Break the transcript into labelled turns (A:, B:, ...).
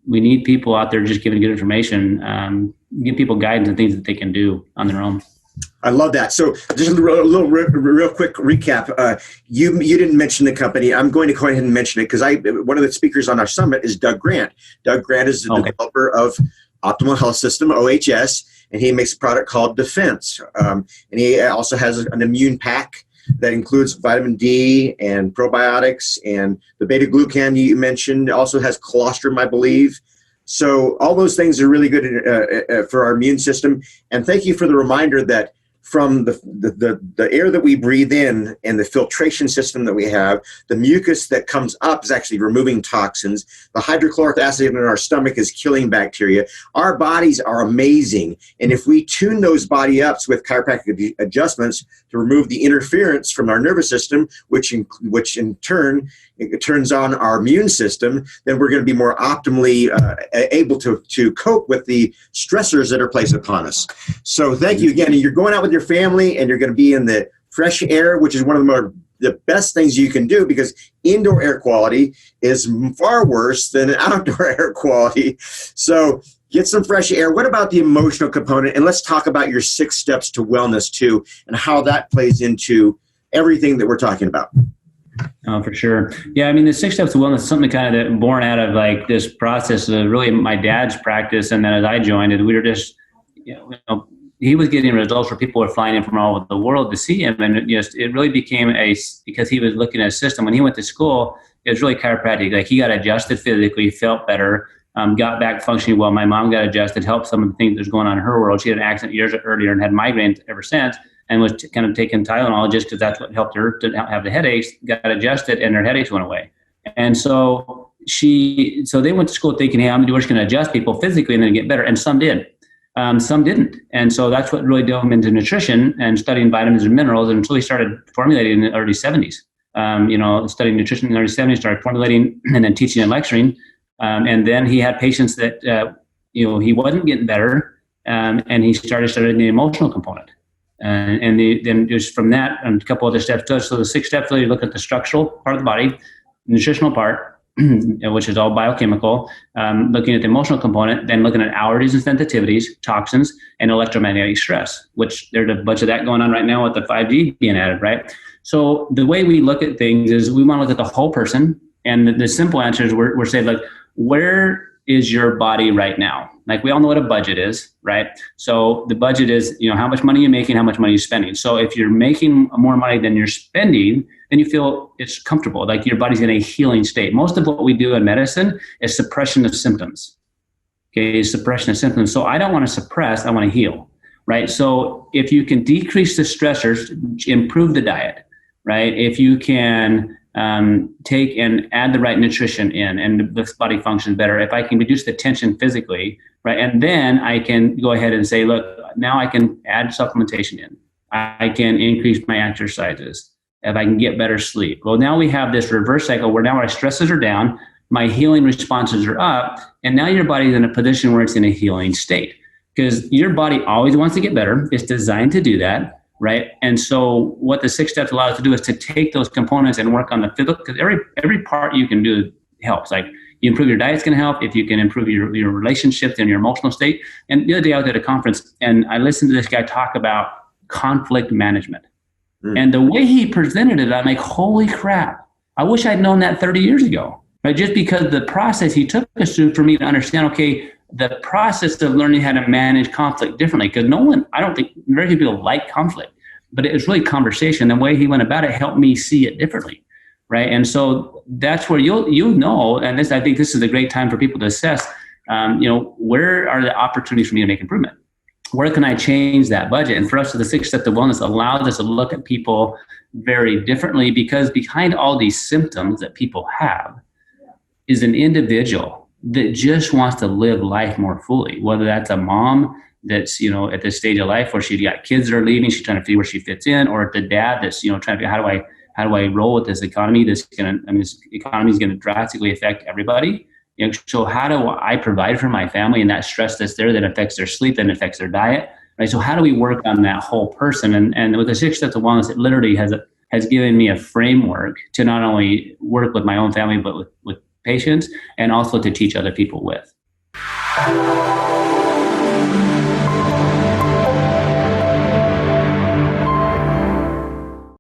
A: We need people out there just giving good information, give people guidance and things that they can do on their own.
B: I love that. So just a real quick recap. You didn't mention the company. I'm going to go ahead and mention it because one of the speakers on our summit is Doug Grant. Doug Grant is the developer of Optimal Health System, OHS, and he makes a product called Defense. And he also has an immune pack that includes vitamin D and probiotics, and the beta-glucan you mentioned also has colostrum, I believe. So all those things are really good for our immune system. And thank you for the reminder that from the air that we breathe in and the filtration system that we have, the mucus that comes up is actually removing toxins. The hydrochloric acid in our stomach is killing bacteria. Our bodies are amazing. And if we tune those body ups with chiropractic adjustments to remove the interference from our nervous system, which in turn it turns on our immune system, then we're going to be more optimally able to cope with the stressors that are placed upon us. So thank you again. You're going out with your family and you're going to be in the fresh air, which is one of the best things you can do, because indoor air quality is far worse than outdoor air quality. So get some fresh air. What about the emotional component? And let's talk about your 6 steps to wellness too, and how that plays into everything that we're talking about.
A: Oh, for sure. Yeah, I mean, the 6 steps to wellness is something kind of born out of like this process of really my dad's practice. And then as I joined it, we were just, he was getting results where people were flying in from all over the world to see him. And it really became because he was looking at a system. When he went to school, it was really chiropractic. Like he got adjusted physically, felt better, got back functioning well. My mom got adjusted, helped some of the things that was going on in her world. She had an accident years earlier and had migraines ever since, and was kind of taking Tylenol just because that's what helped her to have the headaches, got adjusted, and her headaches went away. And so they went to school thinking, hey, we're just going to adjust people physically and then get better. And some did. Some didn't. And so that's what really dove him into nutrition and studying vitamins and minerals, until he started formulating in the early 70s. Studying nutrition in the early 70s, started formulating and then teaching and lecturing. And then he had patients that, he wasn't getting better. And he started studying the emotional component. Then just from that and a couple other steps. So the 6 steps, really look at the structural part of the body, nutritional part, which is all biochemical, looking at the emotional component, then looking at allergies and sensitivities, toxins, and electromagnetic stress, which there's a bunch of that going on right now with the 5G being added, right? So the way we look at things is we want to look at the whole person. And the simple answer is we're saying, like, where is your body right now? Like, we all know what a budget is, right? So the budget is, how much money you're making, how much money you're spending. So if you're making more money than you're spending, then you feel it's comfortable, like your body's in a healing state. Most of what we do in medicine is suppression of symptoms. Okay, suppression of symptoms. So I don't want to suppress, I want to heal, right? So if you can decrease the stressors, improve the diet, right? If you can take and add the right nutrition in, and the body functions better. If I can reduce the tension physically, right? And then I can go ahead and say, look, now I can add supplementation in. I can increase my exercises. If I can get better sleep. Well, now we have this reverse cycle where now our stresses are down, my healing responses are up, and now your body's in a position where it's in a healing state. Because your body always wants to get better. It's designed to do that. Right. And so what the 6 steps allow us to do is to take those components and work on the physical, because every part you can do helps. Like, you improve your diet's going to help. If you can improve your relationships and your emotional state. And the other day I was at a conference and I listened to this guy talk about conflict management. And the way he presented it, I'm like, holy crap. I wish I'd known that 30 years ago. Right. Just because the process he took us through for me to understand, okay, the process of learning how to manage conflict differently, because I don't think very few people like conflict, but it was really conversation. The way he went about it helped me see it differently, right? And so that's where you'll know, and I think this is a great time for people to assess, where are the opportunities for me to make improvement? Where can I change that budget? And for us, the 6 steps of wellness allows us to look at people very differently, because behind all these symptoms that people have is an individual that just wants to live life more fully, whether that's a mom that's, at this stage of life where she's got kids that are leaving, she's trying to figure where she fits in, or the dad that's, trying to figure how do I roll with this economy? This economy is going to drastically affect everybody. So how do I provide for my family, and that stress that's there that affects their sleep, that affects their diet, right? So how do we work on that whole person? And with the 6 Steps of Wellness, it literally has given me a framework to not only work with my own family, but with patients, and also to teach other people with.